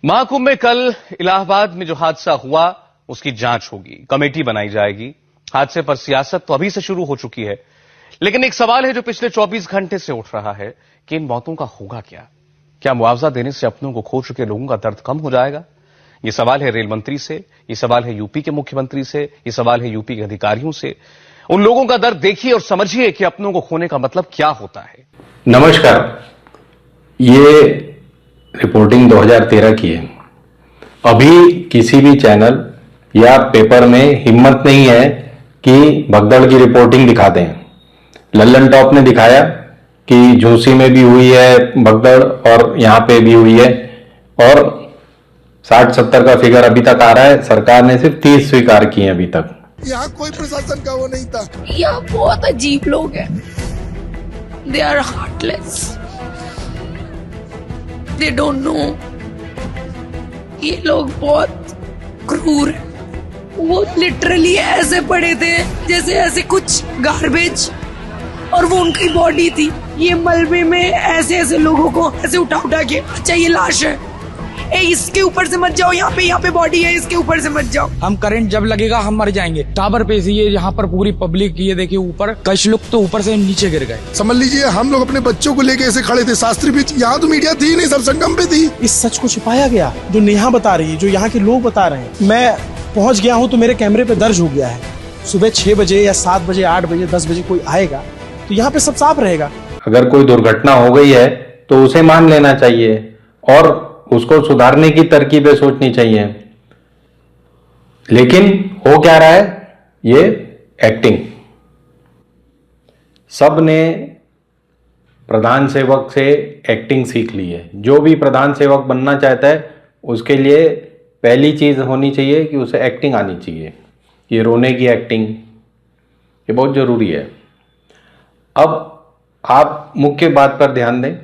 महाकुंभ में कल इलाहाबाद में जो हादसा हुआ उसकी जांच होगी, कमेटी बनाई जाएगी। हादसे पर सियासत तो अभी से शुरू हो चुकी है, लेकिन एक सवाल है जो पिछले 24 घंटे से उठ रहा है कि इन मौतों का होगा क्या? क्या मुआवजा देने से अपनों को खो चुके लोगों का दर्द कम हो जाएगा? ये सवाल है रेल मंत्री से, ये सवाल है यूपी के मुख्यमंत्री से, ये सवाल है यूपी के अधिकारियों से। उन लोगों का दर्द देखिए और समझिए कि अपनों को खोने का मतलब क्या होता है। नमस्कार, ये रिपोर्टिंग 2013 की है। अभी किसी भी चैनल या पेपर में हिम्मत नहीं है कि भगदड़ की रिपोर्टिंग दिखा दें। लल्लन टॉप ने दिखाया कि झूसी में भी हुई है भगदड़ और यहां पे भी हुई है, और 60-70 का फिगर अभी तक आ रहा है। सरकार ने सिर्फ 30 स्वीकार किए अभी तक। यहाँ कोई प्रशासन का वो नहीं था। यहाँ बहुत अजीब लोग हैं। They are heartless, they don't know. ये लोग बहुत क्रूर हैं। वो लिटरली ऐसे पड़े थे जैसे ऐसे कुछ गार्बेज, और वो उनकी बॉडी थी। ये मलबे में ऐसे ऐसे लोगों को ऐसे उठा उठा के, अच्छा ये लाश है, ए इसके ऊपर से मत जाओ, यहाँ पे बॉडी है, इसके ऊपर से मत जाओ। हम करंट जब लगेगा हम मर जाएंगे। टावर पे से ये यहाँ पर पूरी पब्लिक, ये देखिए ऊपर कुछ लोग तो ऊपर से नीचे गिर गए। समझ लीजिए हम लोग अपने बच्चों को लेके ऐसे खड़े थे शास्त्री बीच। यहाँ तो मीडिया थी नहीं, सब संगम पे थी। इस सच को छिपाया गया जो नेहा बता रही है, जो यहाँ के लोग बता रहे हैं। मैं पहुंच गया हूँ तो मेरे कैमरे पे दर्ज हो गया है। सुबह 6 बजे या 7 बजे, 8 बजे, 10 बजे कोई आएगा तो यहाँ पे सब साफ रहेगा। अगर कोई दुर्घटना हो गई है तो उसे मान लेना चाहिए और उसको सुधारने की तरकीबें सोचनी चाहिए। लेकिन हो क्या रहा है? ये एक्टिंग। सब ने प्रधान सेवक से एक्टिंग सीख ली है। जो भी प्रधान सेवक बनना चाहता है उसके लिए पहली चीज होनी चाहिए कि उसे एक्टिंग आनी चाहिए। ये रोने की एक्टिंग, ये बहुत जरूरी है। अब आप मुख्य बात पर ध्यान दें।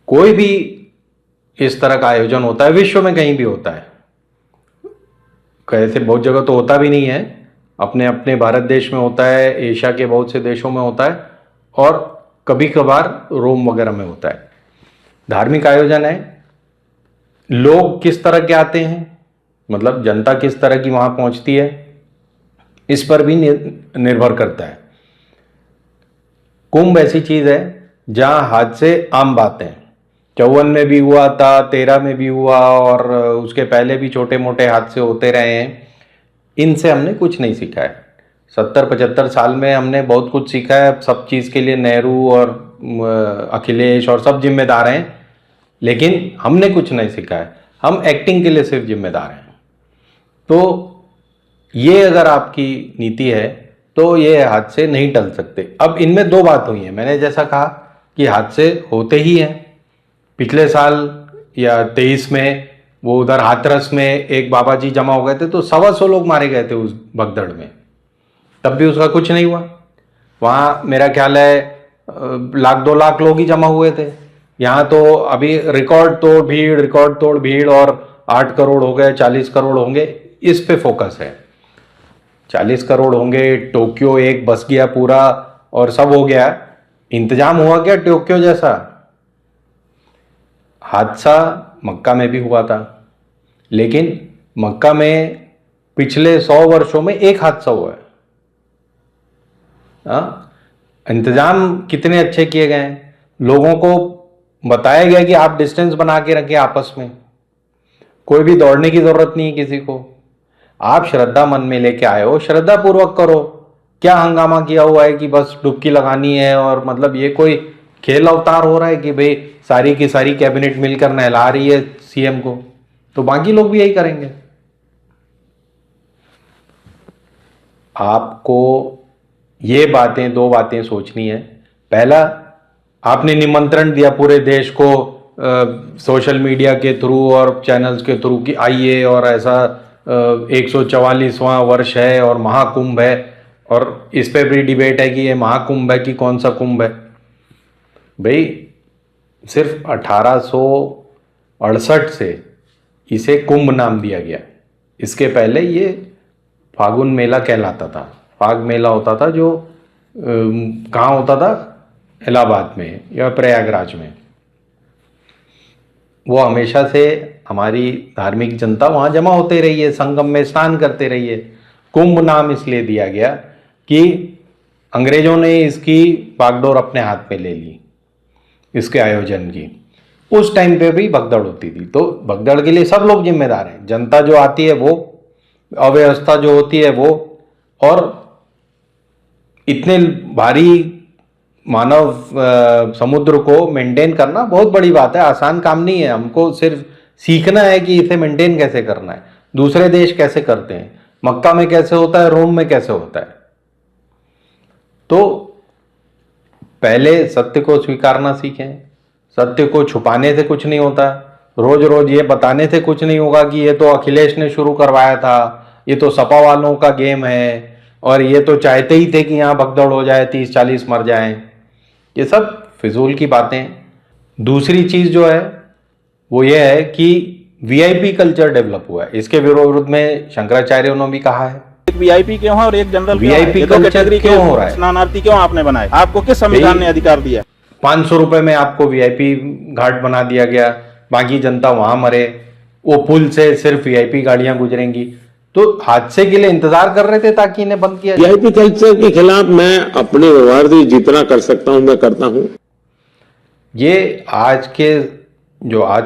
कोई भी इस तरह का आयोजन होता है, विश्व में कहीं भी होता है, कैसे बहुत जगह तो होता भी नहीं है, अपने अपने भारत देश में होता है, एशिया के बहुत से देशों में होता है, और कभी कभार रोम वगैरह में होता है। धार्मिक आयोजन है। लोग किस तरह के आते हैं, मतलब जनता किस तरह की वहां पहुंचती है, इस पर भी निर्भर करता है। कुंभ ऐसी चीज है जहां हादसे आम बात है। 54 में भी हुआ था, 13 में भी हुआ, और उसके पहले भी छोटे मोटे हादसे होते रहे हैं। इनसे हमने कुछ नहीं सीखा है। 70-75 साल में हमने बहुत कुछ सीखा है। सब चीज के लिए नेहरू और अखिलेश और सब जिम्मेदार हैं, लेकिन हमने कुछ नहीं सीखा है। हम एक्टिंग के लिए सिर्फ जिम्मेदार हैं। तो ये अगर आपकी नीति है तो ये हादसे नहीं टल सकते। अब इनमें दो बात हुई है। मैंने जैसा कहा कि हादसे होते ही हैं। पिछले साल या 23 में वो उधर हाथरस में एक बाबा जी जमा हो गए थे तो 125 लोग मारे गए थे उस भगदड़ में, तब भी उसका कुछ नहीं हुआ। वहां मेरा ख्याल है 1-2 लाख लोग ही जमा हुए थे। यहाँ तो अभी रिकॉर्ड तोड़ भीड़, और 8 करोड़ हो गए, 40 करोड़ होंगे, इस पे फोकस है। 40 करोड़ होंगे, टोक्यो एक बस गया पूरा और सब हो गया। इंतजाम हुआ क्या टोक्यो जैसा? हादसा मक्का में भी हुआ था, लेकिन मक्का में पिछले 100 वर्षों में एक हादसा हुआ है। इंतजाम कितने अच्छे किए गए हैं। लोगों को बताया गया कि आप डिस्टेंस बना के रखें आपस में, कोई भी दौड़ने की जरूरत नहीं है किसी को। आप श्रद्धा मन में लेके आए हो, श्रद्धा पूर्वक करो। क्या हंगामा किया हुआ है कि बस डुबकी लगानी है, और मतलब ये कोई खेल अवतार हो रहा है कि भाई सारी की सारी कैबिनेट मिलकर नहला रही है सीएम को, तो बाकी लोग भी यही करेंगे। आपको ये बातें, 2 बातें सोचनी है। पहला, आपने निमंत्रण दिया पूरे देश को सोशल मीडिया के थ्रू और चैनल्स के थ्रू कि आइए, और ऐसा 144वां वर्ष है और महाकुंभ है, और इस पे भी डिबेट है कि ये महाकुंभ है कि कौन सा कुंभ है। भाई सिर्फ 1868 से इसे कुंभ नाम दिया गया। इसके पहले ये फागुन मेला कहलाता था। फाग मेला होता था जो कहाँ होता था? इलाहाबाद में या प्रयागराज में। वो हमेशा से हमारी धार्मिक जनता वहाँ जमा होते रही है, संगम में स्नान करते रही है। कुंभ नाम इसलिए दिया गया कि अंग्रेजों ने इसकी बागडोर अपने हाथ में ले ली, इसके आयोजन की। उस टाइम पे भी भगदड़ होती थी, तो भगदड़ के लिए सब लोग जिम्मेदार हैं। जनता जो आती है वो, अव्यवस्था जो होती है वो, और इतने भारी मानव समुद्र को मेंटेन करना बहुत बड़ी बात है, आसान काम नहीं है। हमको सिर्फ सीखना है कि इसे मेंटेन कैसे करना है, दूसरे देश कैसे करते हैं, मक्का में कैसे होता है, रोम में कैसे होता है। तो पहले सत्य को स्वीकारना सीखें। सत्य को छुपाने से कुछ नहीं होता, रोज रोज ये बताने से कुछ नहीं होगा कि ये तो अखिलेश ने शुरू करवाया था, ये तो सपा वालों का गेम है, और ये तो चाहते ही थे कि यहाँ भगदड़ हो जाए, 30-40 मर जाएं। ये सब फिजूल की बातें। दूसरी चीज जो है वो ये है कि वीआईपी कल्चर डेवलप हुआ है, इसके विरोध में शंकराचार्यों ने भी कहा है। एक वीआईपी क्यों है और एक जनरल वीआईपी कल्चर क्यों हो रहा है? स्नानार्थी क्यों आपने बनाए? आपको किस संविधान ने अधिकार दिया? 500 रुपए में आपको वीआईपी घाट बना दिया गया, बाकी जनता वहां मरे, वो पुल से सिर्फ वीआईपी गाड़ियां गुजरेंगी। तो हादसे के लिए इंतजार कर रहे थे ताकि इन्हें बंद किया जाए। वीआईपी कल्चर के खिलाफ मैं अपने व्यवहार से जितना कर सकता हूं मैं करता हूं। ये आज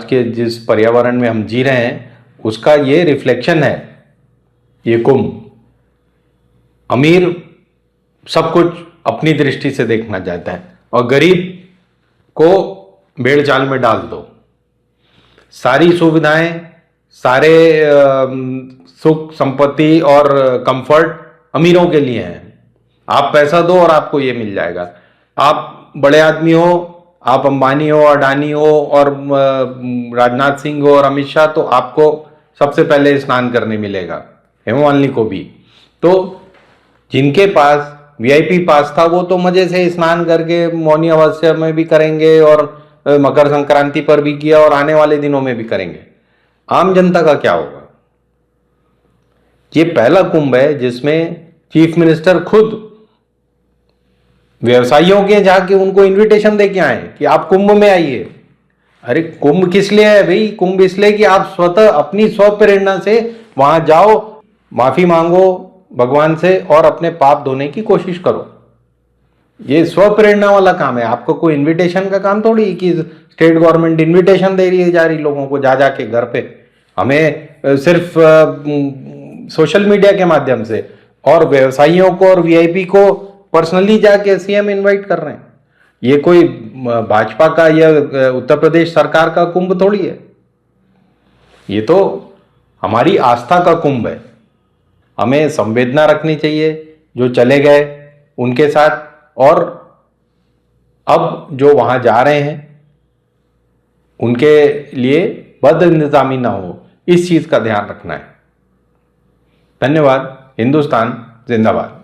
के जिस पर्यावरण में हम जी रहे हैं उसका ये रिफ्लेक्शन है। ये कुंभ, अमीर सब कुछ अपनी दृष्टि से देखना चाहता है और गरीब को भेड़ चाल में डाल दो। सारी सुविधाएं, सारे सुख संपत्ति और कंफर्ट अमीरों के लिए हैं। आप पैसा दो और आपको ये मिल जाएगा। आप बड़े आदमी हो, आप अंबानी हो, अडानी हो और राजनाथ सिंह हो और अमित शाह, तो आपको सबसे पहले स्नान करने मिलेगा, हेमा मालिनी को भी। तो जिनके पास वीआईपी पास था वो तो मजे से स्नान करके मौनी अमावस्या में भी करेंगे और मकर संक्रांति पर भी किया और आने वाले दिनों में भी करेंगे। आम जनता का क्या होगा? ये पहला कुंभ है जिसमें चीफ मिनिस्टर खुद व्यवसायियों के जाके उनको इनविटेशन दे के आए कि आप कुंभ में आइए। अरे कुंभ किस लिए है भाई? कुंभ इसलिए कि आप स्वतः अपनी स्वप्रेरणा से वहां जाओ, माफी मांगो भगवान से और अपने पाप धोने की कोशिश करो। ये स्वप्रेरणा वाला काम है, आपको कोई इनविटेशन का काम थोड़ी कि स्टेट गवर्नमेंट इनविटेशन दे रही है जा रही लोगों को जा जाके घर पे। हमें सिर्फ सोशल मीडिया के माध्यम से और व्यवसायियों को और वीआईपी को पर्सनली जाके सीएम इनवाइट कर रहे हैं। ये कोई भाजपा का या उत्तर प्रदेश सरकार का कुंभ थोड़ी है, ये तो हमारी आस्था का कुंभ है। हमें संवेदना रखनी चाहिए जो चले गए उनके साथ, और अब जो वहां जा रहे हैं उनके लिए बद इंतजामी ना हो, इस चीज का ध्यान रखना है। धन्यवाद। हिंदुस्तान जिंदाबाद।